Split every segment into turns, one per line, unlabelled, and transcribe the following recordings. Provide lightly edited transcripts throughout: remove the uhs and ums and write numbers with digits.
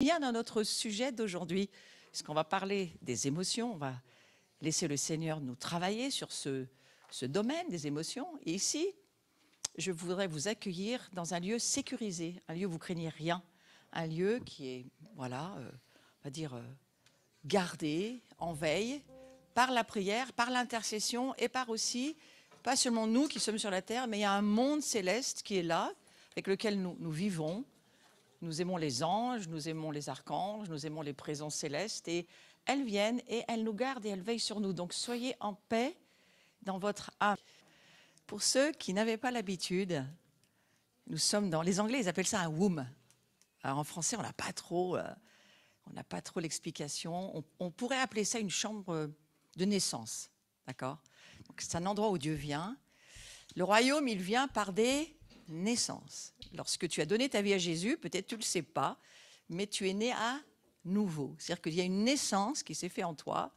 Bien dans notre sujet d'aujourd'hui, puisqu'on va parler des émotions, on va laisser le Seigneur nous travailler sur ce domaine des émotions. Et ici, je voudrais vous accueillir dans un lieu sécurisé, un lieu où vous craignez rien, un lieu qui est, voilà, on va dire, gardé, en veille, par la prière, par l'intercession et par aussi, pas seulement nous qui sommes sur la terre, mais il y a un monde céleste qui est là, avec lequel nous vivons. Nous aimons les anges, nous aimons les archanges, nous aimons les présences célestes et elles viennent et elles nous gardent et elles veillent sur nous. Donc soyez en paix dans votre âme. Pour ceux qui n'avaient pas l'habitude, nous sommes dans... Les Anglais, ils appellent ça un womb. Alors en français, on n'a pas trop l'explication. On pourrait appeler ça une chambre de naissance. D'accord ? Donc c'est un endroit où Dieu vient. Le royaume, il vient par des naissances. Lorsque tu as donné ta vie à Jésus, peut-être tu ne le sais pas, mais tu es né à nouveau. C'est-à-dire qu'il y a une naissance qui s'est faite en toi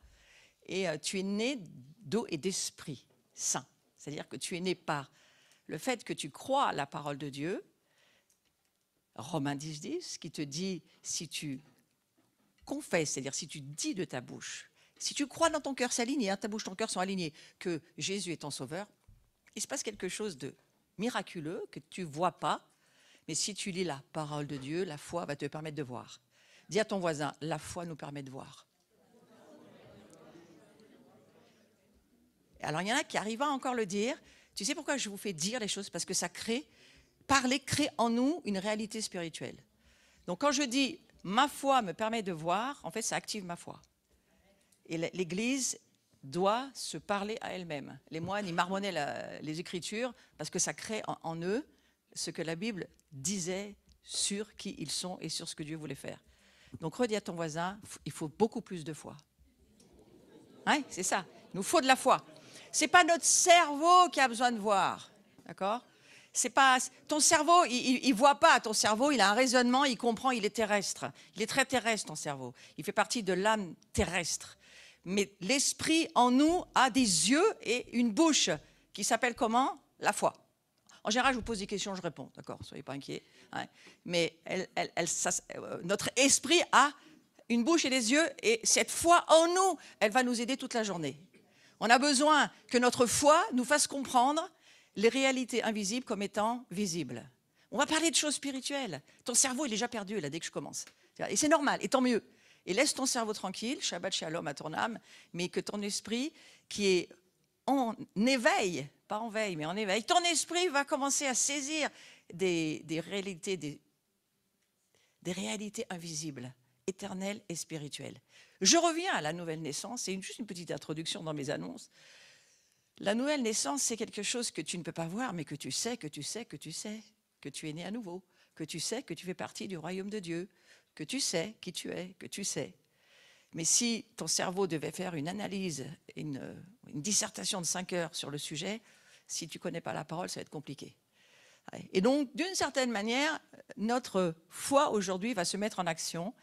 et tu es né d'eau et d'esprit saint. C'est-à-dire que tu es né par le fait que tu crois à la parole de Dieu, Romains 10, qui te dit, si tu confesses, c'est-à-dire si tu dis de ta bouche, si tu crois dans ton cœur, c'est aligné, ta bouche, ton cœur sont alignés, que Jésus est ton sauveur, il se passe quelque chose de miraculeux que tu ne vois pas, mais si tu lis la parole de Dieu, la foi va te permettre de voir. Dis à ton voisin, la foi nous permet de voir. Alors il y en a qui arrivent à encore le dire. Tu sais pourquoi je vous fais dire les choses? Parce que ça crée, parler crée en nous une réalité spirituelle. Donc quand je dis ma foi me permet de voir, en fait ça active ma foi. Et l'Église doit se parler à elle-même. Les moines, ils marmonnaient les Écritures parce que ça crée en eux ce que la Bible disait sur qui ils sont et sur ce que Dieu voulait faire. Donc redis à ton voisin, il faut beaucoup plus de foi. Hein, c'est ça, il nous faut de la foi. Ce n'est pas notre cerveau qui a besoin de voir, d'accord ? C'est pas, ton cerveau, il ne voit pas. Ton cerveau, il a un raisonnement, il comprend, il est terrestre. Il est très terrestre, ton cerveau. Il fait partie de l'âme terrestre. Mais l'esprit en nous a des yeux et une bouche qui s'appelle comment? La foi. En général, je vous pose des questions, je réponds, d'accord? Soyez pas inquiets. Hein. Mais notre esprit a une bouche et des yeux, et cette foi en nous, elle va nous aider toute la journée. On a besoin que notre foi nous fasse comprendre les réalités invisibles comme étant visibles. On va parler de choses spirituelles. Ton cerveau, il est déjà perdu là dès que je commence. Et c'est normal, et tant mieux. Et laisse ton cerveau tranquille, Shabbat Shalom à ton âme, mais que ton esprit, qui est en éveil, pas en veille, mais en éveil, ton esprit va commencer à saisir des réalités, des réalités invisibles, éternelles et spirituelles. Je reviens à la nouvelle naissance, c'est juste une petite introduction dans mes annonces. La nouvelle naissance, c'est quelque chose que tu ne peux pas voir, mais que tu sais, que tu sais, que tu sais, que tu es né à nouveau, que tu sais que tu fais partie du royaume de Dieu, que tu sais qui tu es, que tu sais. Mais si ton cerveau devait faire une analyse, une dissertation de 5 heures sur le sujet, si tu ne connais pas la parole, ça va être compliqué. Et donc, d'une certaine manière, notre foi aujourd'hui va se mettre en action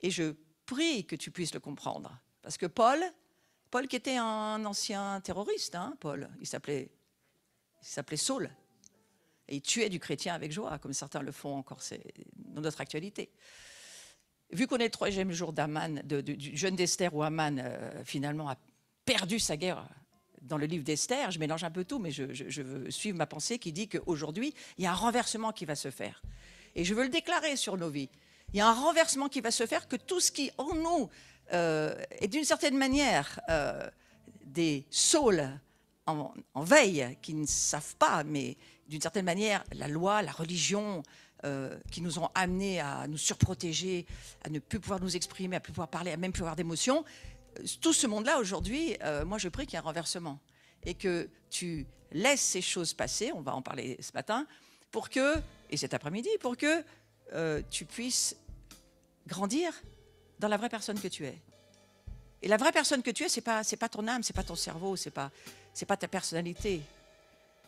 et je prie que tu puisses le comprendre. Parce que Paul qui était un ancien terroriste, hein, Paul, il s'appelait Saul. Et il tuait du chrétien avec joie, comme certains le font encore dans notre actualité. Vu qu'on est le 3e jour d'Aman, du jeûne d'Esther, où Aman finalement a perdu sa guerre dans le livre d'Esther, je mélange un peu tout, mais je veux suivre ma pensée qui dit qu'aujourd'hui, il y a un renversement qui va se faire. Et je veux le déclarer sur nos vies. Il y a un renversement qui va se faire, que tout ce qui en nous est d'une certaine manière des saules en veille qui ne savent pas, mais d'une certaine manière, la loi, la religion, qui nous ont amenés à nous surprotéger, à ne plus pouvoir nous exprimer, à ne plus pouvoir parler, à même plus avoir d'émotions. Tout ce monde-là, aujourd'hui, moi, je prie qu'il y ait un renversement et que tu laisses ces choses passer, on va en parler ce matin, pour que, et cet après-midi, pour que tu puisses grandir dans la vraie personne que tu es. Et la vraie personne que tu es, c'est pas ton âme, c'est pas ton cerveau, c'est pas ta personnalité.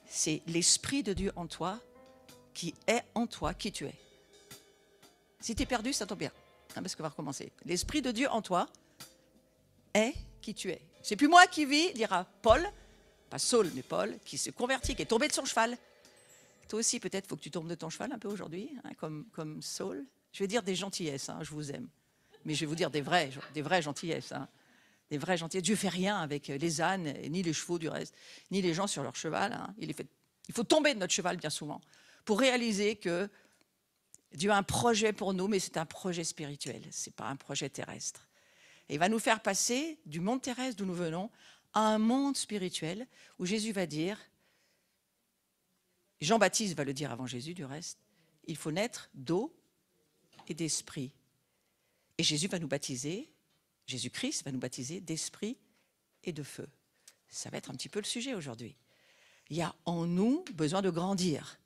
C'est l'Esprit de Dieu en toi, qui est en toi, qui tu es. Si tu es perdu, ça tombe bien, hein, parce qu'on va recommencer. L'Esprit de Dieu en toi est qui tu es. C'est plus moi qui vis, dira Paul, pas Saul, mais Paul, qui se convertit, qui est tombé de son cheval. Toi aussi, peut-être, il faut que tu tombes de ton cheval un peu aujourd'hui, hein, comme Saul. Je vais dire des gentillesses, hein, je vous aime. Mais je vais vous dire des vraies gentillesses. Hein. Des vraies gentillesses. Dieu ne fait rien avec les ânes, ni les chevaux du reste, ni les gens sur leur cheval. Hein. Il faut tomber de notre cheval bien souvent pour réaliser que Dieu a un projet pour nous, mais c'est un projet spirituel, ce n'est pas un projet terrestre. Et il va nous faire passer du monde terrestre d'où nous venons à un monde spirituel où Jésus va dire, Jean-Baptiste va le dire avant Jésus du reste, il faut naître d'eau et d'esprit. Et Jésus va nous baptiser, Jésus-Christ va nous baptiser d'esprit et de feu. Ça va être un petit peu le sujet aujourd'hui. Il y a en nous besoin de grandir.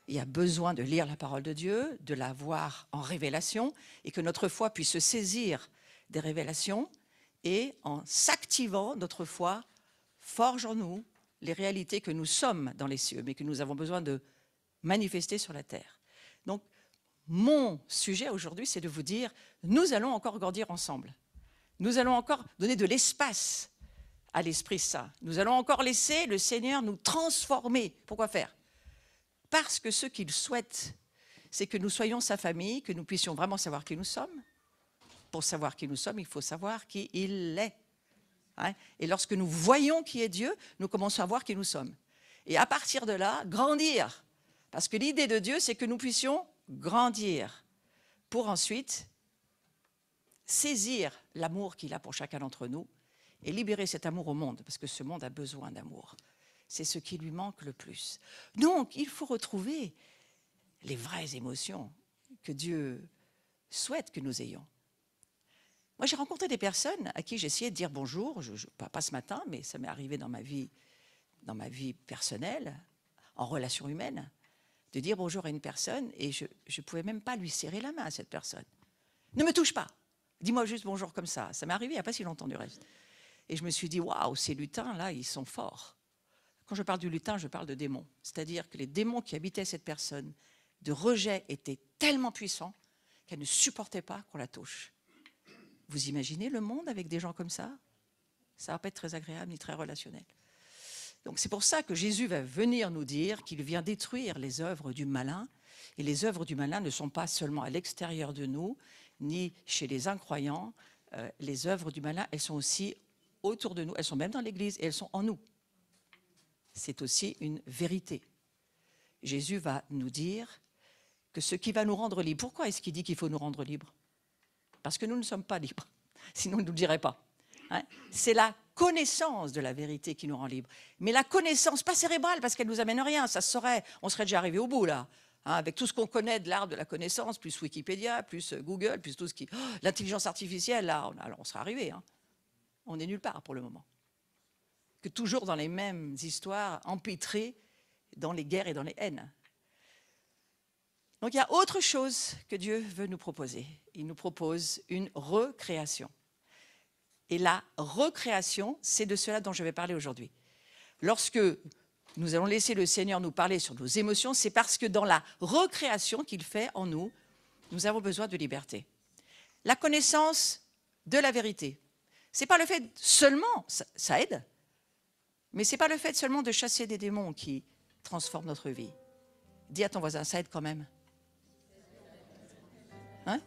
Il y a besoin de lire la parole de Dieu, de la voir en révélation, et que notre foi puisse se saisir des révélations, et en s'activant, notre foi forge en nous les réalités que nous sommes dans les cieux, mais que nous avons besoin de manifester sur la terre. Donc, mon sujet aujourd'hui, c'est de vous dire, nous allons encore grandir ensemble. Nous allons encore donner de l'espace à l'Esprit Saint. Nous allons encore laisser le Seigneur nous transformer. Pourquoi faire ? Parce que ce qu'il souhaite, c'est que nous soyons sa famille, que nous puissions vraiment savoir qui nous sommes. Pour savoir qui nous sommes, il faut savoir qui il est. Hein ? Et lorsque nous voyons qui est Dieu, nous commençons à voir qui nous sommes. Et à partir de là, grandir. Parce que l'idée de Dieu, c'est que nous puissions grandir pour ensuite saisir l'amour qu'il a pour chacun d'entre nous et libérer cet amour au monde, parce que ce monde a besoin d'amour. C'est ce qui lui manque le plus. Donc, il faut retrouver les vraies émotions que Dieu souhaite que nous ayons. Moi, j'ai rencontré des personnes à qui j'ai essayé de dire bonjour, pas ce matin, mais ça m'est arrivé dans ma vie personnelle, en relation humaine, de dire bonjour à une personne et je ne pouvais même pas lui serrer la main à cette personne. Ne me touche pas, dis-moi juste bonjour comme ça. Ça m'est arrivé il n'y a pas si longtemps du reste. Et je me suis dit, waouh, ces lutins-là, ils sont forts. Quand je parle du lutin, je parle de démons. C'est-à-dire que les démons qui habitaient cette personne de rejet étaient tellement puissants qu'elle ne supportait pas qu'on la touche. Vous imaginez le monde avec des gens comme ça ? Ça ne va pas être très agréable ni très relationnel. Donc c'est pour ça que Jésus va venir nous dire qu'il vient détruire les œuvres du malin. Et les œuvres du malin ne sont pas seulement à l'extérieur de nous, ni chez les incroyants. Les œuvres du malin, elles sont aussi autour de nous. Elles sont même dans l'Église et elles sont en nous. C'est aussi une vérité. Jésus va nous dire que ce qui va nous rendre libres. Pourquoi est-ce qu'il dit qu'il faut nous rendre libres ? Parce que nous ne sommes pas libres. Sinon, il ne nous le dirait pas. Hein ? C'est la connaissance de la vérité qui nous rend libres. Mais la connaissance, pas cérébrale, parce qu'elle ne nous amène rien. Ça se saurait. On serait déjà arrivé au bout, là. Hein, avec tout ce qu'on connaît de l'art de la connaissance, plus Wikipédia, plus Google, plus tout ce qui... Oh, l'intelligence artificielle, là, on serait arrivé. Hein. On n'est nulle part pour le moment. Que toujours dans les mêmes histoires empêtrées dans les guerres et dans les haines. Donc il y a autre chose que Dieu veut nous proposer. Il nous propose une recréation. Et la recréation, c'est de cela dont je vais parler aujourd'hui. Lorsque nous allons laisser le Seigneur nous parler sur nos émotions, c'est parce que dans la recréation qu'il fait en nous, nous avons besoin de liberté. La connaissance de la vérité. Ce n'est pas le fait seulement, ça aide, mais ce n'est pas le fait seulement de chasser des démons qui transforme notre vie. Dis à ton voisin, ça aide quand même. Hein ?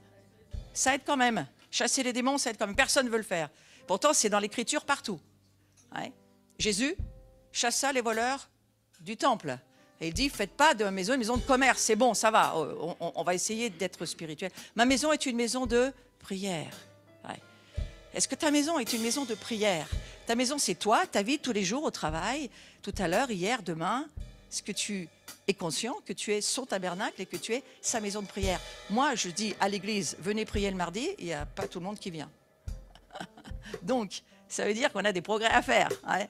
Ça aide quand même. Chasser les démons, ça aide quand même. Personne ne veut le faire. Pourtant, c'est dans l'Écriture partout. Hein ? Jésus chassa les voleurs du temple. Et il dit, faites pas de ma maison une maison de commerce. C'est bon, ça va. On va essayer d'être spirituel. Ma maison est une maison de prière. Ouais. Est-ce que ta maison est une maison de prière ? Ta maison, c'est toi, ta vie tous les jours au travail, tout à l'heure, hier, demain. Est-ce que tu es conscient que tu es son tabernacle et que tu es sa maison de prière ? Moi, je dis à l'église, venez prier le mardi, il n'y a pas tout le monde qui vient. Donc, ça veut dire qu'on a des progrès à faire. Hein ?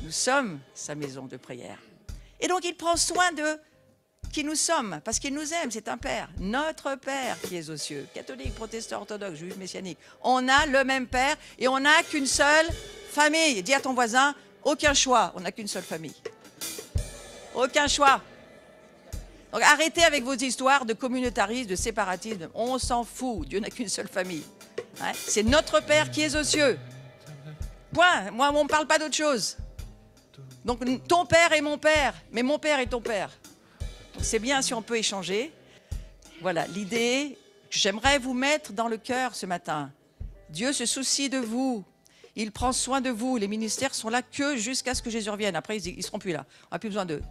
Nous sommes sa maison de prière. Et donc, il prend soin de qui nous sommes, parce qu'il nous aime, c'est un Père. Notre Père qui est aux cieux, catholique, protestant, orthodoxe, juif, messianique. On a le même Père et on n'a qu'une seule famille. Dis à ton voisin, aucun choix, on n'a qu'une seule famille. Aucun choix. Donc arrêtez avec vos histoires de communautarisme, de séparatisme. On s'en fout, Dieu n'a qu'une seule famille. Hein ? C'est notre Père qui est aux cieux. Point. Moi, on ne me parle pas d'autre chose. Donc ton père est mon père, mais mon père est ton père. Donc c'est bien si on peut échanger. Voilà, l'idée que j'aimerais vous mettre dans le cœur ce matin. Dieu se soucie de vous. Il prend soin de vous. Les ministères sont là que jusqu'à ce que Jésus revienne. Après, ils ne seront plus là. On n'a plus besoin d'eux.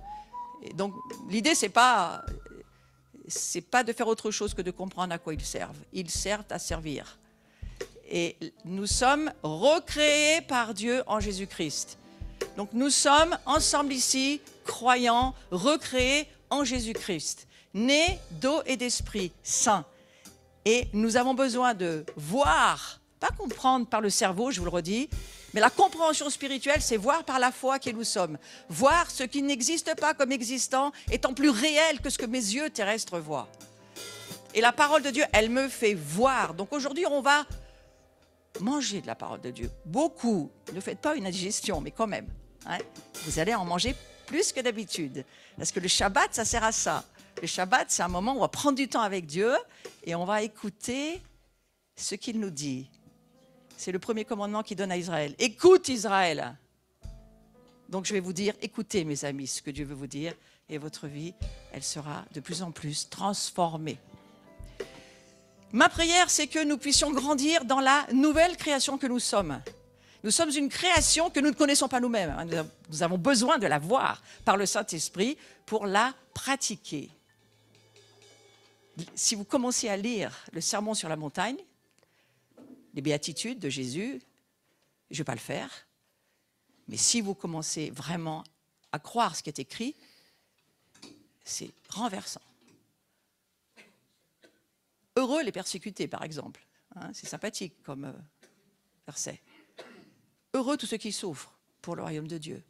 Et donc, l'idée, c'est pas de faire autre chose que de comprendre à quoi ils servent. Ils servent à servir. Et nous sommes recréés par Dieu en Jésus-Christ. Donc, nous sommes ensemble ici, croyants, recréés en Jésus-Christ, nés d'eau et d'esprit saint. Et nous avons besoin de voir, pas comprendre par le cerveau, je vous le redis, mais la compréhension spirituelle, c'est voir par la foi qui nous sommes. Voir ce qui n'existe pas comme existant étant plus réel que ce que mes yeux terrestres voient. Et la parole de Dieu, elle me fait voir. Donc aujourd'hui, on va manger de la parole de Dieu. Beaucoup. Ne faites pas une indigestion, mais quand même. Hein, vous allez en manger plus que d'habitude. Parce que le Shabbat, ça sert à ça. Le Shabbat, c'est un moment où on va prendre du temps avec Dieu et on va écouter ce qu'il nous dit. C'est le premier commandement qu'il donne à Israël. Écoute Israël. Donc je vais vous dire, écoutez mes amis ce que Dieu veut vous dire et votre vie, elle sera de plus en plus transformée. Ma prière, c'est que nous puissions grandir dans la nouvelle création que nous sommes. Nous sommes une création que nous ne connaissons pas nous-mêmes. Nous avons besoin de la voir par le Saint-Esprit pour la pratiquer. Si vous commencez à lire le Sermon sur la montagne, les béatitudes de Jésus, je ne vais pas le faire, mais si vous commencez vraiment à croire ce qui est écrit, c'est renversant. Heureux les persécutés, par exemple. Hein, c'est sympathique comme verset. Heureux tous ceux qui souffrent pour le royaume de Dieu.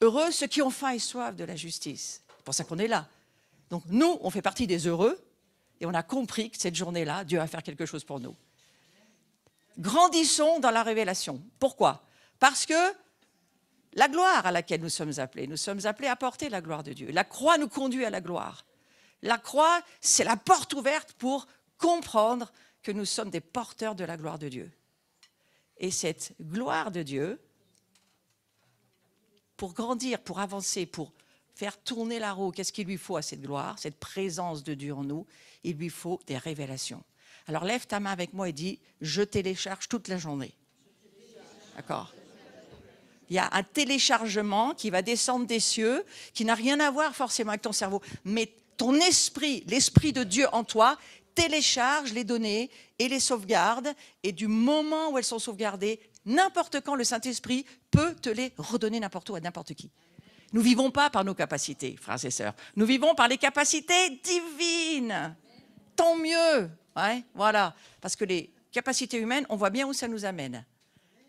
Heureux ceux qui ont faim et soif de la justice. C'est pour ça qu'on est là. Donc nous, on fait partie des heureux et on a compris que cette journée-là, Dieu va faire quelque chose pour nous. Grandissons dans la révélation. Pourquoi? Parce que la gloire à laquelle nous sommes appelés à porter la gloire de Dieu. La croix nous conduit à la gloire. La croix, c'est la porte ouverte pour comprendre que nous sommes des porteurs de la gloire de Dieu. Et cette gloire de Dieu, pour grandir, pour avancer, pour faire tourner la roue, qu'est-ce qu'il lui faut à cette gloire, cette présence de Dieu en nous? Il lui faut des révélations. Alors lève ta main avec moi et dis, je télécharge toute la journée. D'accord? Il y a un téléchargement qui va descendre des cieux, qui n'a rien à voir forcément avec ton cerveau, mais ton esprit, l'esprit de Dieu en toi, télécharge les données et les sauvegarde, et du moment où elles sont sauvegardées, n'importe quand le Saint-Esprit peut te les redonner n'importe où à n'importe qui. Nous ne vivons pas par nos capacités, frères et sœurs. Nous vivons par les capacités divines. Tant mieux. Ouais, voilà. Parce que les capacités humaines, on voit bien où ça nous amène.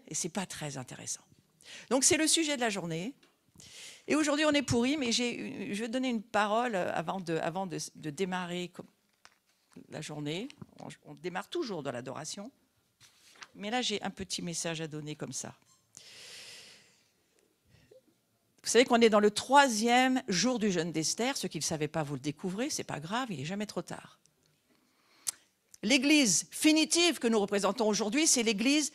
Et ce n'est pas très intéressant. Donc c'est le sujet de la journée. Et aujourd'hui, on est pourri, mais je vais donner une parole avant de démarrer la journée. On démarre toujours dans l'adoration. Mais là, j'ai un petit message à donner comme ça. Vous savez qu'on est dans le 3e jour du jeûne d'Esther. Ceux qui ne le savaient pas, vous le découvrez. Ce n'est pas grave, il n'est jamais trop tard. L'Église finitive que nous représentons aujourd'hui, c'est l'Église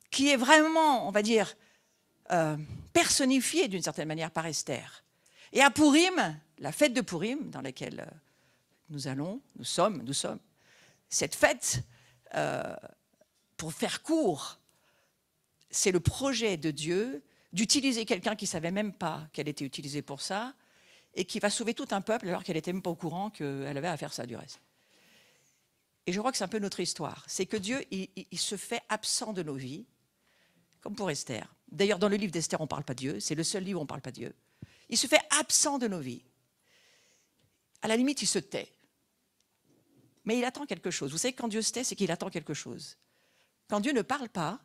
qui est vraiment, on va dire, personnifiée d'une certaine manière par Esther. Et à Pourim, la fête de Pourim, dans laquelle nous sommes, cette fête, pour faire court, c'est le projet de Dieu d'utiliser quelqu'un qui ne savait même pas qu'elle était utilisée pour ça et qui va sauver tout un peuple alors qu'elle n'était même pas au courant qu'elle avait à faire ça du reste. Et je crois que c'est un peu notre histoire. C'est que Dieu, il se fait absent de nos vies, comme pour Esther. D'ailleurs, dans le livre d'Esther, on ne parle pas de Dieu. C'est le seul livre où on ne parle pas de Dieu. Il se fait absent de nos vies. À la limite, il se tait. Mais il attend quelque chose. Vous savez, quand Dieu se tait, c'est qu'il attend quelque chose. Quand Dieu ne parle pas,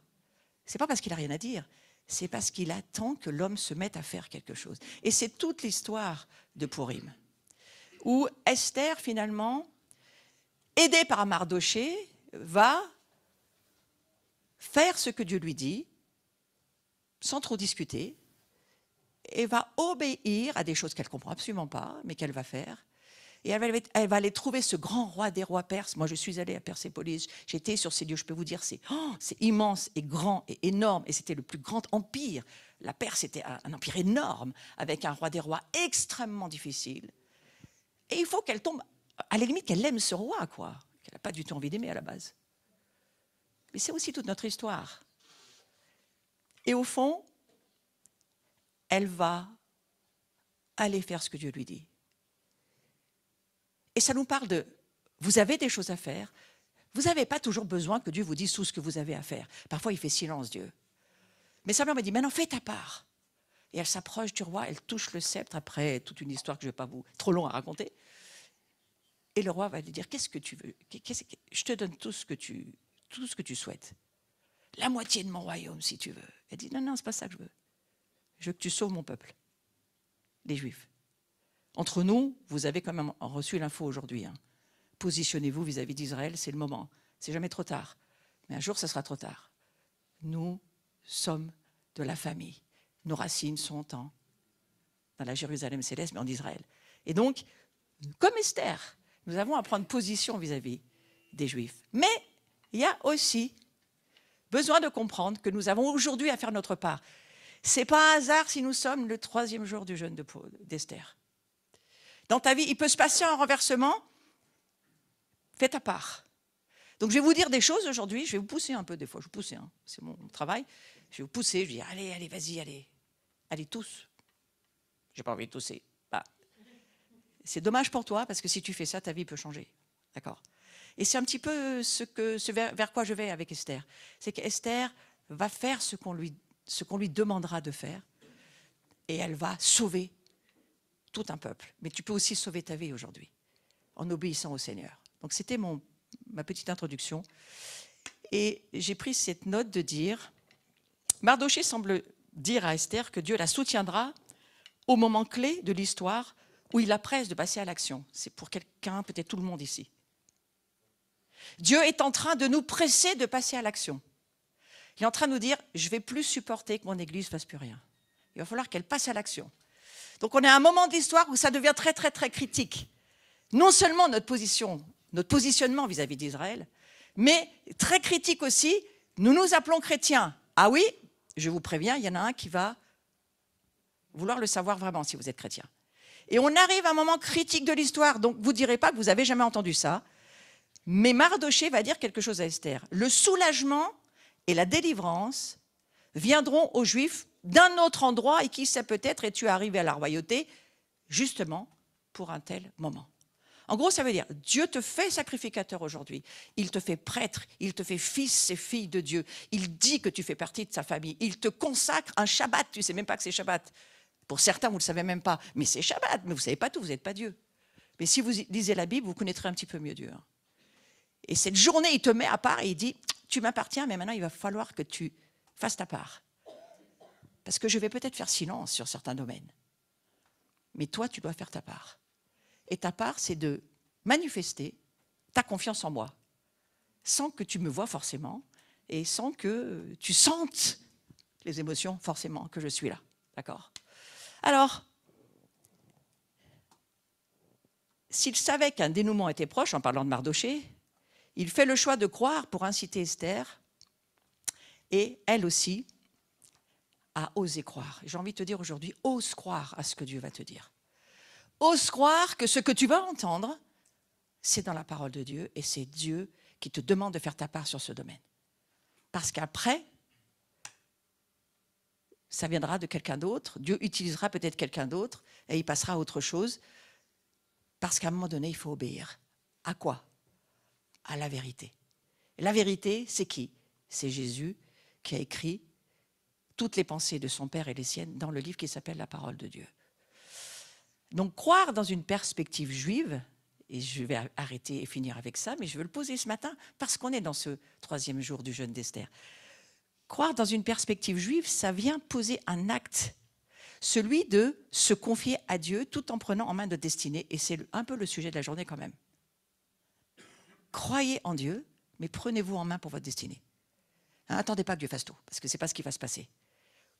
ce n'est pas parce qu'il n'a rien à dire. C'est parce qu'il attend que l'homme se mette à faire quelque chose. Et c'est toute l'histoire de Pourim. Où Esther, finalement, aidée par Mardoché, va faire ce que Dieu lui dit, sans trop discuter, et va obéir à des choses qu'elle ne comprend absolument pas, mais qu'elle va faire. Et elle va aller trouver ce grand roi des rois perses. Moi, je suis allée à Persépolis, j'étais sur ces lieux, je peux vous dire, c'est immense et grand et énorme, et c'était le plus grand empire. La Perse était un empire énorme, avec un roi des rois extrêmement difficile. Et il faut qu'elle tombe à la limite qu'elle aime ce roi, quoi, qu'elle n'a pas du tout envie d'aimer à la base. Mais c'est aussi toute notre histoire. Et au fond, elle va aller faire ce que Dieu lui dit. Et ça nous parle de, vous avez des choses à faire, vous n'avez pas toujours besoin que Dieu vous dise tout ce que vous avez à faire. Parfois, il fait silence, Dieu. Mais sa mère me dit, maintenant, fais ta part. Et elle s'approche du roi, elle touche le sceptre, après toute une histoire que je ne vais pas vous... trop long à raconter. Et le roi va lui dire, qu'est-ce que tu veux? Je te donne tout ce que tu souhaites. La moitié de mon royaume, si tu veux. Elle dit, non, non, ce n'est pas ça que je veux. Je veux que tu sauves mon peuple, les Juifs. Entre nous, vous avez quand même reçu l'info aujourd'hui. Hein. Positionnez-vous vis-à-vis d'Israël, c'est le moment. C'est jamais trop tard. Mais un jour, ça sera trop tard. Nous sommes de la famille. Nos racines sont dans la Jérusalem céleste, mais en Israël. Et donc, comme Esther, nous avons à prendre position vis-à-vis des Juifs. Mais il y a aussi besoin de comprendre que nous avons aujourd'hui à faire notre part. Ce n'est pas un hasard si nous sommes le 3e jour du jeûne d'Esther. Dans ta vie, il peut se passer un renversement. Fais ta part. Donc, je vais vous dire des choses aujourd'hui. Je vais vous pousser un peu des fois. Je vous pousse, hein, c'est mon travail. Je vais vous pousser. Je vais dire, allez, allez, vas-y, allez. Allez, tous. Je n'ai pas envie de tousser. Bah, c'est dommage pour toi, parce que si tu fais ça, ta vie peut changer. D'accord? Et c'est un petit peu vers quoi je vais avec Esther. C'est qu'Esther va faire ce qu'on lui demandera de faire. Et elle va sauver tout un peuple. Mais tu peux aussi sauver ta vie aujourd'hui, en obéissant au Seigneur. Donc c'était ma petite introduction. Et j'ai pris cette note de dire, Mardochée semble dire à Esther que Dieu la soutiendra au moment clé de l'histoire où il la presse de passer à l'action. C'est pour quelqu'un, peut-être tout le monde ici. Dieu est en train de nous presser de passer à l'action. Il est en train de nous dire, je ne vais plus supporter que mon Église ne fasse plus rien. Il va falloir qu'elle passe à l'action. Donc on est à un moment de l'histoire où ça devient très, très, très critique. Non seulement notre positionnement vis-à-vis d'Israël, mais très critique aussi, nous nous appelons chrétiens. Ah oui, je vous préviens, il y en a un qui va vouloir le savoir vraiment si vous êtes chrétien. Et on arrive à un moment critique de l'histoire, donc vous ne direz pas que vous n'avez jamais entendu ça, mais Mardochée va dire quelque chose à Esther. Le soulagement et la délivrance viendront aux Juifs d'un autre endroit, et qui sait, peut-être es-tu arrivé à la royauté justement pour un tel moment. En gros, ça veut dire, Dieu te fait sacrificateur aujourd'hui, il te fait prêtre, il te fait fils et fille de Dieu, il dit que tu fais partie de sa famille, il te consacre un Shabbat, tu ne sais même pas que c'est Shabbat. Pour certains, vous ne le savez même pas, mais c'est Shabbat, mais vous ne savez pas tout, vous n'êtes pas Dieu. Mais si vous lisez la Bible, vous connaîtrez un petit peu mieux Dieu. Hein. Et cette journée, il te met à part et il dit, tu m'appartiens, mais maintenant, il va falloir que tu fasses ta part. Parce que je vais peut-être faire silence sur certains domaines. Mais toi, tu dois faire ta part. Et ta part, c'est de manifester ta confiance en moi, sans que tu me vois forcément, et sans que tu sentes les émotions forcément que je suis là. D'accord ? Alors, s'il savait qu'un dénouement était proche, en parlant de Mardochée, il fait le choix de croire pour inciter Esther, et elle aussi, à oser croire. J'ai envie de te dire aujourd'hui, ose croire à ce que Dieu va te dire. Ose croire que ce que tu vas entendre, c'est dans la parole de Dieu, et c'est Dieu qui te demande de faire ta part sur ce domaine. Parce qu'après, ça viendra de quelqu'un d'autre, Dieu utilisera peut-être quelqu'un d'autre, et il passera à autre chose, parce qu'à un moment donné, il faut obéir. À quoi ? À la vérité. Et la vérité, c'est qui ? C'est Jésus qui a écrit toutes les pensées de son Père et les siennes dans le livre qui s'appelle La Parole de Dieu. Donc croire dans une perspective juive, et je vais arrêter et finir avec ça, mais je veux le poser ce matin parce qu'on est dans ce 3e jour du jeûne d'Esther. Croire dans une perspective juive, ça vient poser un acte, celui de se confier à Dieu tout en prenant en main notre destinée, et c'est un peu le sujet de la journée quand même. Croyez en Dieu, mais prenez-vous en main pour votre destinée. Attendez pas que Dieu fasse tout, parce que ce n'est pas ce qui va se passer.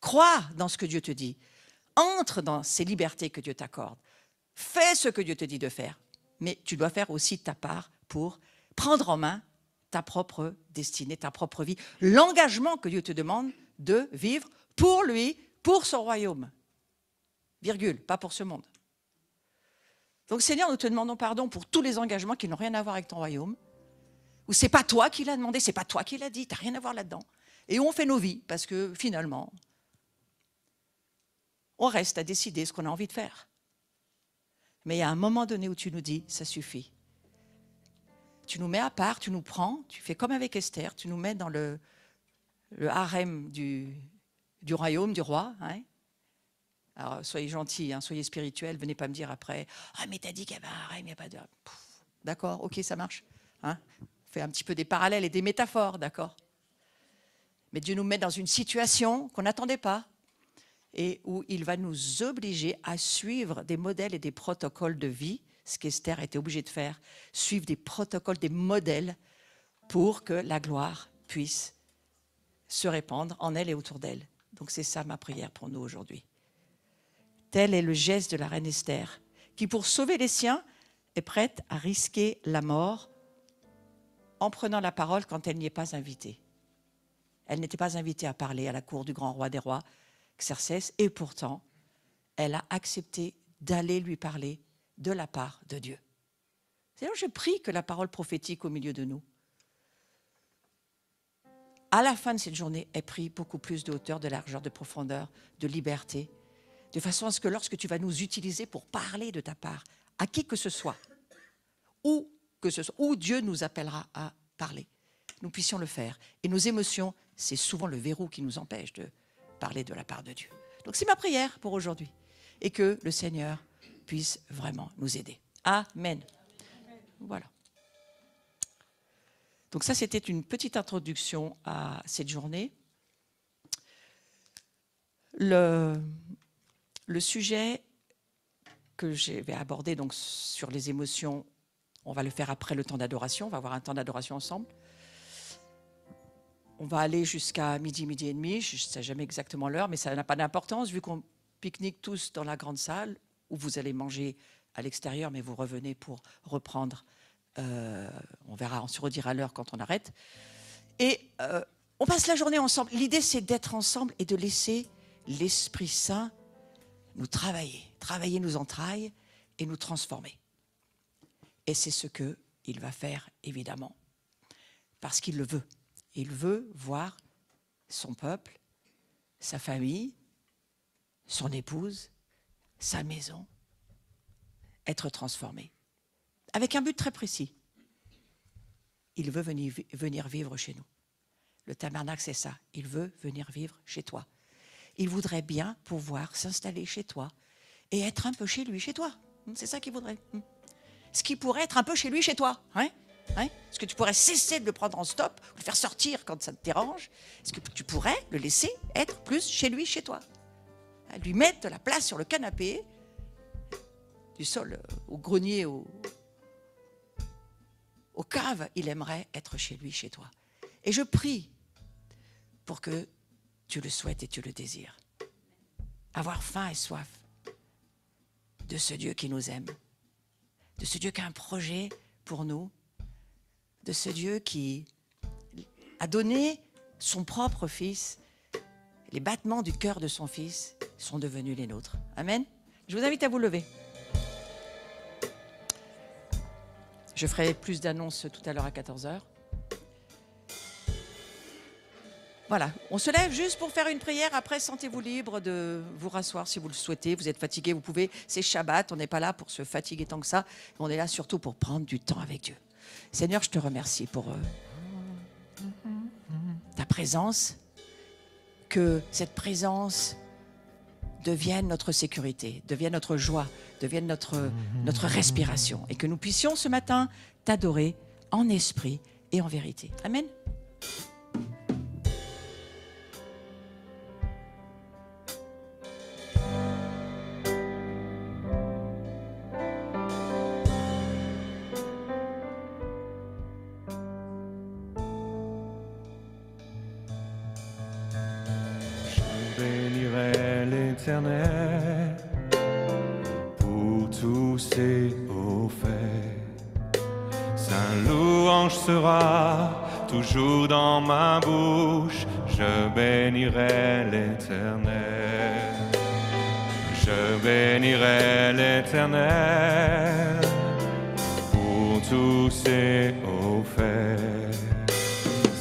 Crois dans ce que Dieu te dit. Entre dans ces libertés que Dieu t'accorde. Fais ce que Dieu te dit de faire. Mais tu dois faire aussi ta part pour prendre en main ta propre destinée, ta propre vie. L'engagement que Dieu te demande de vivre pour lui, pour son royaume. Virgule, pas pour ce monde. Donc Seigneur, nous te demandons pardon pour tous les engagements qui n'ont rien à voir avec ton royaume, où c'est pas toi qui l'as demandé, c'est pas toi qui l'as dit, tu n'as rien à voir là-dedans. Et où on fait nos vies, parce que finalement, on reste à décider ce qu'on a envie de faire. Mais il y a un moment donné où tu nous dis, ça suffit. Tu nous mets à part, tu nous prends, tu fais comme avec Esther, tu nous mets dans le harem du royaume, du roi. Hein. Alors, soyez gentils, hein, soyez spirituels, venez pas me dire après, ah mais t'as dit qu'il y avait un harem, il n'y a pas de... D'accord, ok, ça marche. Hein. On fait un petit peu des parallèles et des métaphores, d'accord. Mais Dieu nous met dans une situation qu'on n'attendait pas et où il va nous obliger à suivre des modèles et des protocoles de vie, ce qu'Esther était obligée de faire, suivre des protocoles, des modèles pour que la gloire puisse se répandre en elle et autour d'elle. Donc c'est ça ma prière pour nous aujourd'hui. Tel est le geste de la reine Esther, qui pour sauver les siens est prête à risquer la mort en prenant la parole quand elle n'y est pas invitée. Elle n'était pas invitée à parler à la cour du grand roi des rois, Xerxès, et pourtant, elle a accepté d'aller lui parler de la part de Dieu. C'est-à-dire, je prie que la parole prophétique au milieu de nous, à la fin de cette journée, ait pris beaucoup plus de hauteur, de largeur, de profondeur, de liberté, de façon à ce que lorsque tu vas nous utiliser pour parler de ta part, à qui que ce soit, où Dieu nous appellera à parler, nous puissions le faire. Et nos émotions, c'est souvent le verrou qui nous empêche de parler de la part de Dieu. Donc c'est ma prière pour aujourd'hui. Et que le Seigneur puisse vraiment nous aider. Amen. Voilà. Donc ça, c'était une petite introduction à cette journée. Le sujet que je vais aborder donc, sur les émotions, on va le faire après le temps d'adoration. On va avoir un temps d'adoration ensemble. On va aller jusqu'à midi et demi. Je ne sais jamais exactement l'heure, mais ça n'a pas d'importance vu qu'on pique-nique tous dans la grande salle où vous allez manger à l'extérieur, mais vous revenez pour reprendre. On verra, on se redira l'heure quand on arrête. Et on passe la journée ensemble. L'idée, c'est d'être ensemble et de laisser l'Esprit Saint nous travailler nos entrailles et nous transformer. Et c'est ce qu'il va faire, évidemment, parce qu'il le veut. Il veut voir son peuple, sa famille, son épouse, sa maison être transformés. Avec un but très précis. Il veut venir vivre chez nous. Le tabernacle, c'est ça. Il veut venir vivre chez toi. Il voudrait bien pouvoir s'installer chez toi et être un peu chez lui, chez toi. C'est ça qu'il voudrait. Ce qui pourrait être un peu chez lui, chez toi. Hein? Est-ce que tu pourrais cesser de le prendre en stop, ou le faire sortir quand ça te dérange? Est-ce que tu pourrais le laisser être plus chez lui, chez toi? Lui mettre de la place sur le canapé, du sol au grenier, aux caves, il aimerait être chez lui, chez toi. Et je prie pour que tu le souhaites et tu le désires. Avoir faim et soif de ce Dieu qui nous aime, de ce Dieu qui a un projet pour nous, de ce Dieu qui a donné son propre Fils. Les battements du cœur de son Fils sont devenus les nôtres. Amen. Je vous invite à vous lever. Je ferai plus d'annonces tout à l'heure à 14h. Voilà, on se lève juste pour faire une prière. Après, sentez-vous libre de vous rasseoir si vous le souhaitez. Vous êtes fatigué, vous pouvez. C'est Shabbat, on n'est pas là pour se fatiguer tant que ça. On est là surtout pour prendre du temps avec Dieu. Seigneur, je te remercie pour ta présence. Que cette présence devienne notre sécurité, devienne notre joie, devienne notre respiration. Et que nous puissions ce matin t'adorer en esprit et en vérité. Amen.
Pour tous ses hauts faits, sa louange sera toujours dans ma bouche. Je bénirai l'Éternel. Je bénirai l'Éternel pour tous ses hauts faits.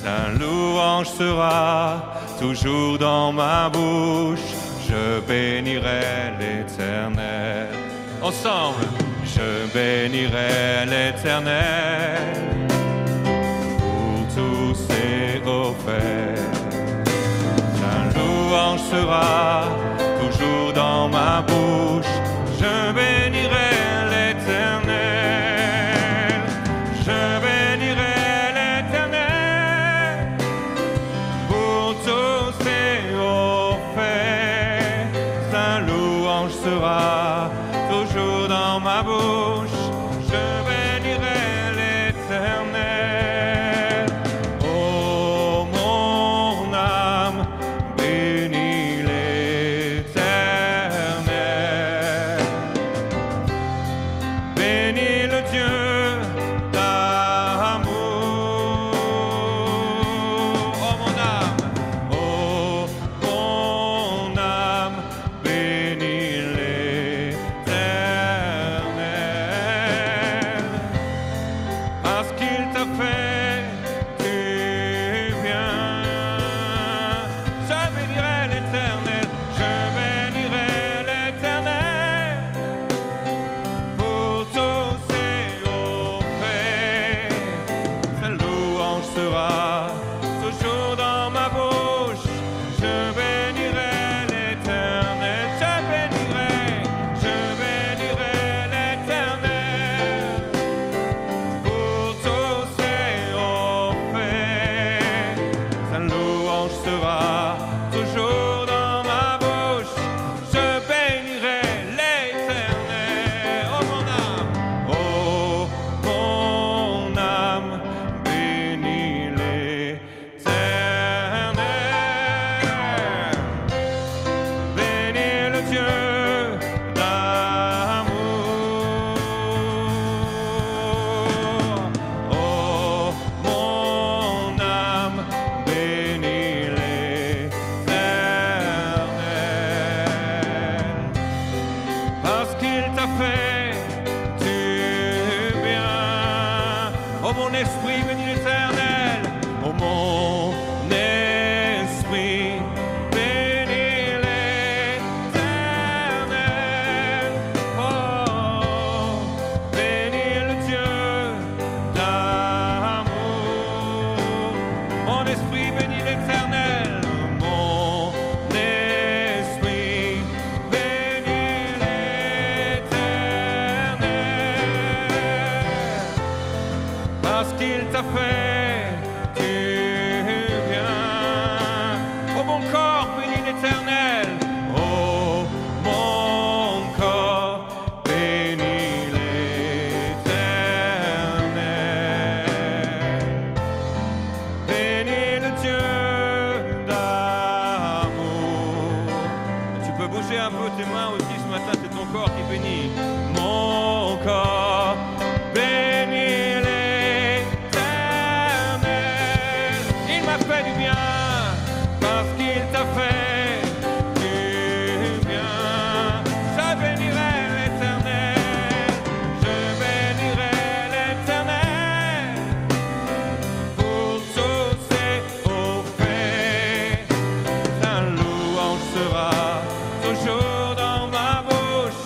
Sa louange sera toujours dans ma bouche. Je bénirai l'Éternel. Ensemble, je bénirai l'Éternel pour tous ses hauts faits. Sa louange sera toujours dans ma bouche. Je bénirai l'Éternel. Je bénirai l'Éternel pour tous ses hauts faits. Sa louange sera toujours dans ma bouche. Je bénirai l'Éternel. Oh, mon âme, bénis l'Éternel. Bénis le Dieu d'amour. Oh, mon âme, bénis l'Éternel. Parce qu'il t'a fait du bien. Je bénirai l'Éternel, je bénirai l'Éternel pour tous ses hauts faits. Sa louange sera toujours dans ma bouche. Je bénirai l'Éternel, je bénirai l'Éternel pour tous ses hauts faits. Sa louange sera toujours dans ma bouche. Je bénirai l'Éternel. Oh, mon âme, bénis l'Éternel. Bénis le Dieu d'amour. Oh, mon âme, bénis l'Éternel. Parce qu'il t'a fait du bien. Oh, mon esprit, bénis l'Éternel. Oh, mon esprit, bénis l'Éternel. Oh, bénis le Dieu d'amour. Mon esprit, bénis l'Éternel. Mon esprit, bénis l'Éternel. Parce qu'il t'a fait du bien. Oh, mon corps, bénis l'Éternel. Oh, mon corps, bénis l'Éternel. Bénis le Dieu d'amour. Tu peux bouger un peu tes mains aussi ce matin, c'est ton corps qui bénit. Mon corps, bénis l'Éternel. Il m'a fait du bien parce qu'il t'a fait du bien. Je bénirai l'Éternel. Je bénirai l'Éternel pour tous ses hauts faits. Sa louange sera toujours dans ma bouche.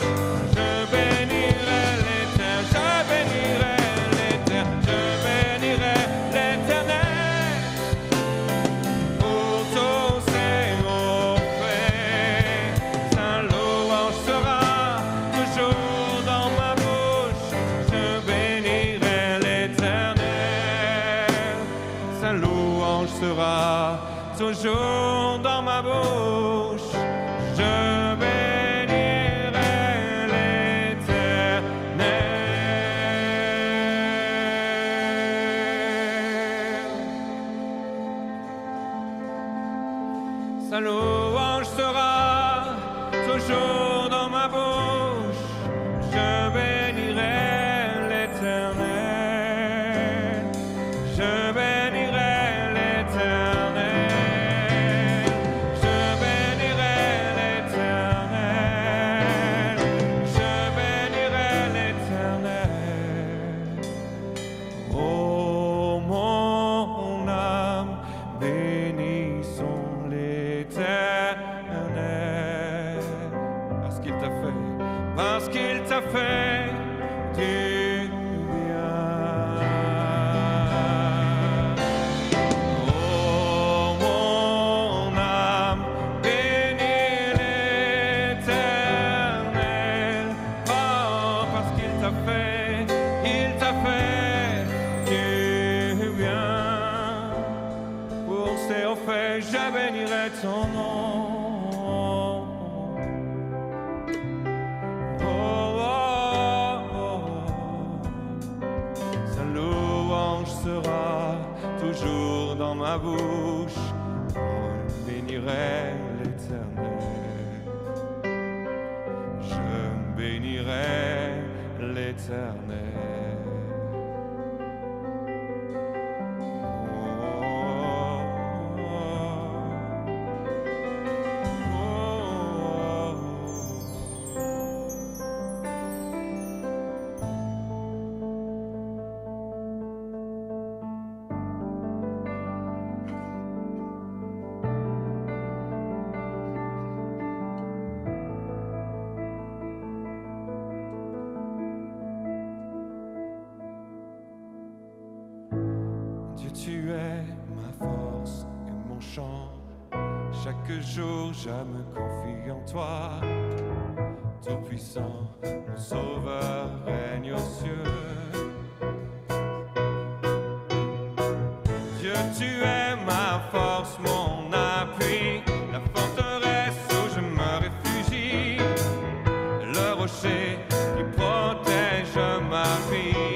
Je bénirai l'Éternel. Je bénirai l'Éternel. Je bénirai l'Éternel pour tous ses hauts faits. Sa louange sera toujours dans ma bouche. Je bénirai l'Éternel. Sa louange sera toujours dans ma bouche. Je bénirai l'Éternel. Sa louange sera toujours dans ma bouche. Je bénirai l'Éternel. Je bénirai l'Éternel. Je bénirai l'Éternel. fait, je bénirai ton nom. Oh, oh, oh. Sa louange sera toujours dans ma bouche. Je bénirai l'Éternel. Je bénirai l'Éternel. Tu es ma force et mon chant. Chaque jour, je me confie en toi. Tout-puissant, mon sauveur règne aux cieux. Dieu, tu es ma force, mon appui, la forteresse où je me réfugie, le rocher qui protège ma vie.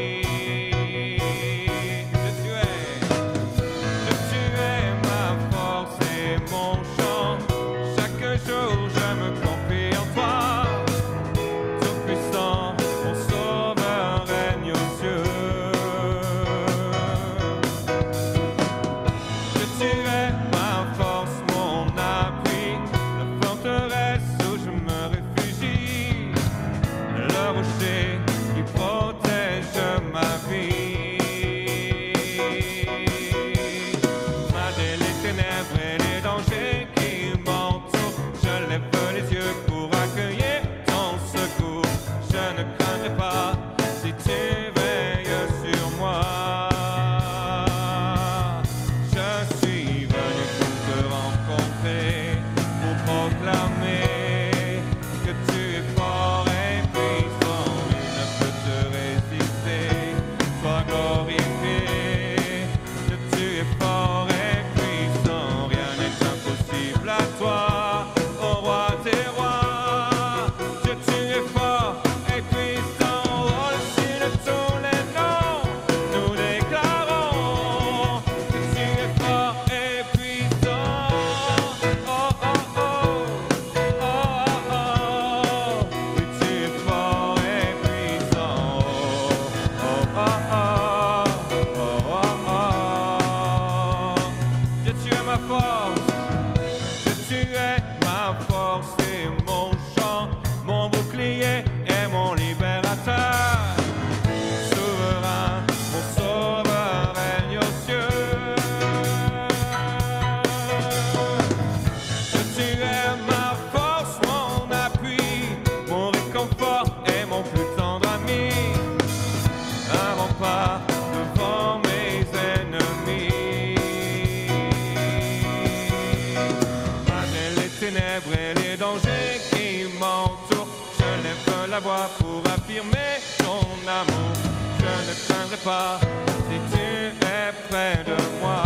Pour affirmer ton amour, je ne craindrai pas si tu es près de moi.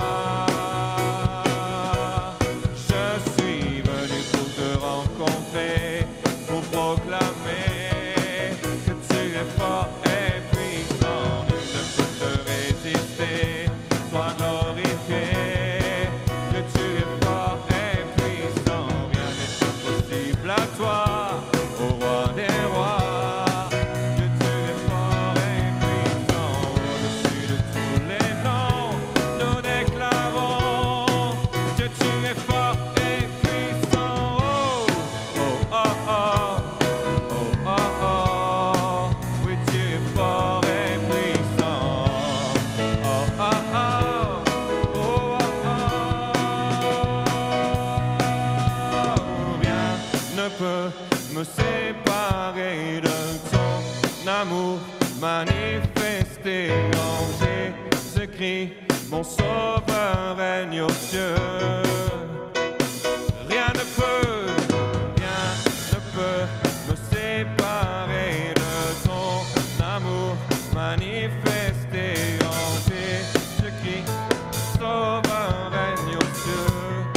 Je suis venu pour te rencontrer, pour proclamer que tu es fort et puissant, nul ne peut te résister. Sois glorifié, que tu es fort et puissant, rien n'est impossible à toi, ô roi des rois. Me séparer de ton amour manifesté en Jésus-Christ, mon sauveur règne aux cieux. Rien ne peut me séparer de ton amour manifesté en Jésus-Christ, sauveur règne aux cieux.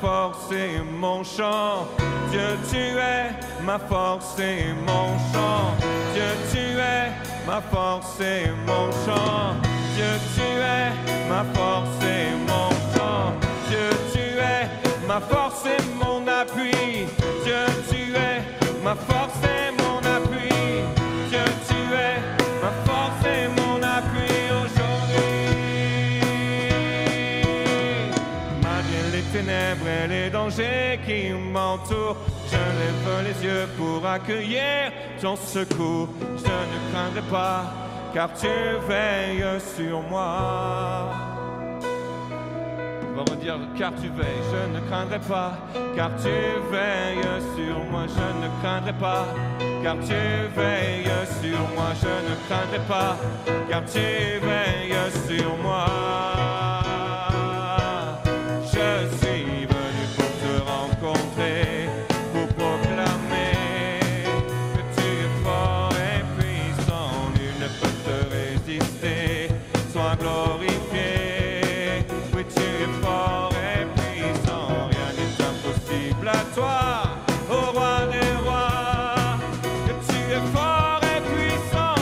force et mon chant. Dieu, tu es ma force et mon chant. Dieu, tu es ma force et mon chant. Dieu, tu es ma force et mon chant. Dieu, tu es ma force et mon appui. Dieu, tu es ma force et mon appui. Dieu, tu es ma force et mon appui aujourd'hui. Malgré les ténèbres et les dangers qui m'entourent, je lève les yeux pour accueillir ton secours. Je ne craindrai pas, car tu veilles sur moi. On va redire, car tu veilles, je ne craindrai pas, car tu veilles sur moi. Je ne craindrai pas, car tu veilles sur moi. Je ne craindrai pas, car tu veilles sur moi. Je suis venu pour te rencontrer, pour proclamer que tu es fort et puissant. Nul ne peut te résister, sois glorifié. Oui, tu es fort et puissant, rien n'est impossible à toi, ô roi des rois. Que tu es fort et puissant,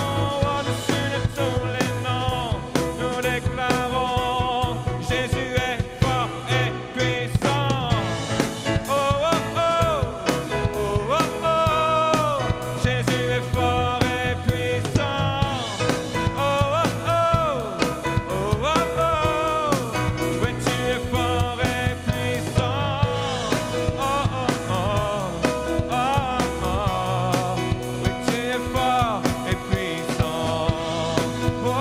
au-dessus de tous les noms, nous déclarons, Jésus est fort et puissant. Oh, oh, oh, oh, oh, oh, Jésus est fort et puissant. Oh, oh, oh, oh, oh, oh, oui, tu es fort et puissant. Oh, oh, oh, oh, oh, oui, tu es fort et puissant. Oh,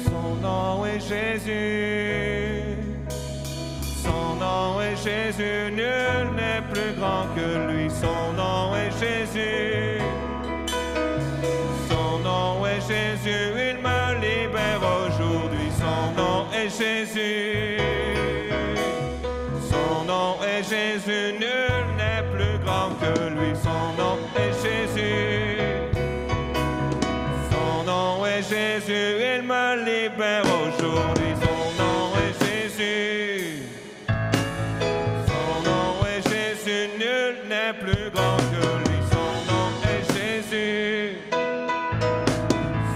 son nom est Jésus. Son nom est Jésus, nul n'est plus grand que lui. Son nom est Jésus. Son nom est Jésus, il me libère aujourd'hui. Son nom est Jésus. Son nom est Jésus, nul n'est plus grand que lui. Son nom est Jésus. Son nom est Jésus, il me libère aujourd'hui. Son nom est Jésus. Son nom est Jésus, nul n'est plus grand que lui. Son nom est Jésus.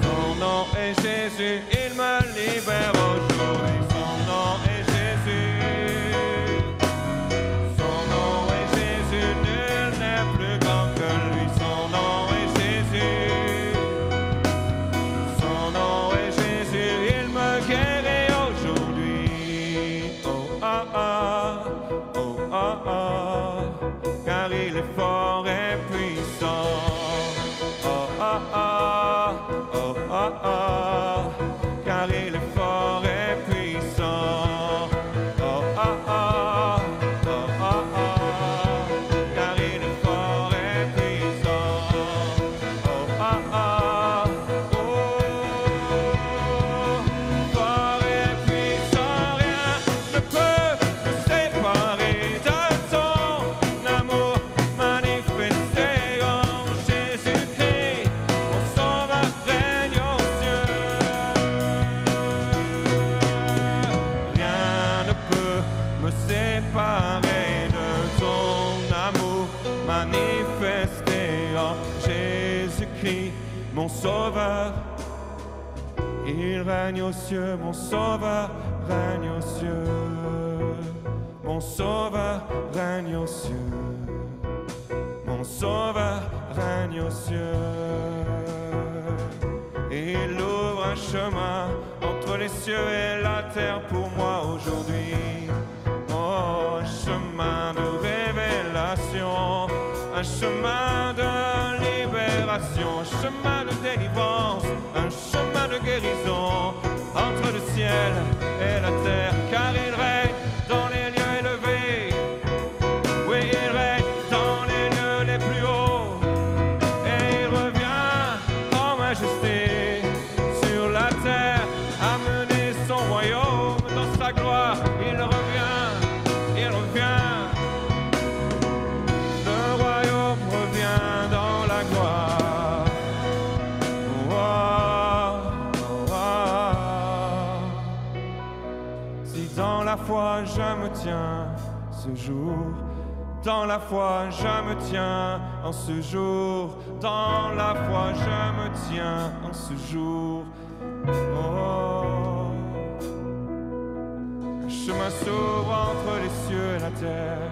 Son nom est Jésus, il me libère aujourd'hui. Son nom est Jésus. Son nom est Jésus, nul n'est plus grand que lui. Son nom est Jésus. Son nom est Jésus, il me guérit aujourd'hui. Oh ah ah, oh ah ah, car il est fort et puissant. Oh ah ah, oh ah ah, car il est fort et puissant. Oh ah ah, oh ah ah, car il est fort et puissant. Oh ah ah, oh, fort et puissant, rien ne peut me séparer de ton amour manifesté en Jésus-Christ. Mon sauveur règne aux cieux. Rien ne peut me séparer de ton amour manifesté en Jésus-Christ. Mon sauveur, il règne aux cieux. Mon sauveur règne aux cieux. Mon sauveur règne aux cieux. Mon sauveur règne aux cieux. Il ouvre un chemin entre les cieux et la terre pour moi aujourd'hui. Oh, un chemin de révélation, un chemin de libération, un chemin de délivrance, un chemin de guérison entre le ciel et la terre, car il règne dans les lieux élevés. Oui, il règne dans les lieux les plus hauts, et il revient en majesté sur la terre, amener son royaume dans sa gloire. Il revient, il revient. Le royaume revient dans la gloire. Oh, oh, oh, oh. foi, je me tiens ce jour. Dans la foi, je me tiens en ce jour. Dans la foi, je me tiens en ce jour. Oh, un chemin s'ouvre entre les cieux et la terre.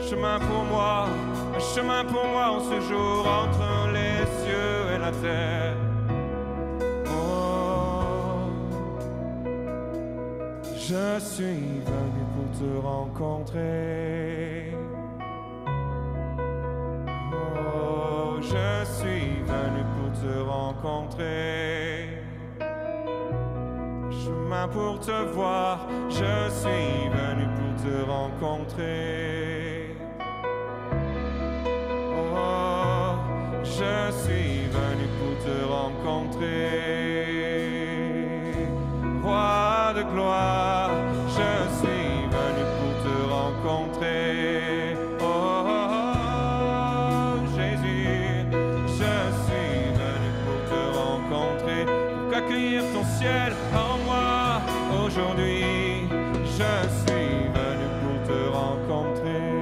Chemin pour moi, un chemin pour moi en ce jour entre les cieux et la terre. Je suis venu pour te rencontrer. Oh, je suis venu pour te rencontrer. Chemin pour te voir, je suis venu pour te rencontrer. Oh, je suis venu pour te rencontrer. Roi de gloire, je suis venu pour te rencontrer. Oh, oh, oh, Jésus, je suis venu pour te rencontrer. Pour accueillir ton ciel en moi aujourd'hui. Je suis venu pour te rencontrer.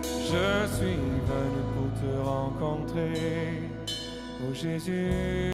Je suis venu pour te rencontrer. Oh Jésus.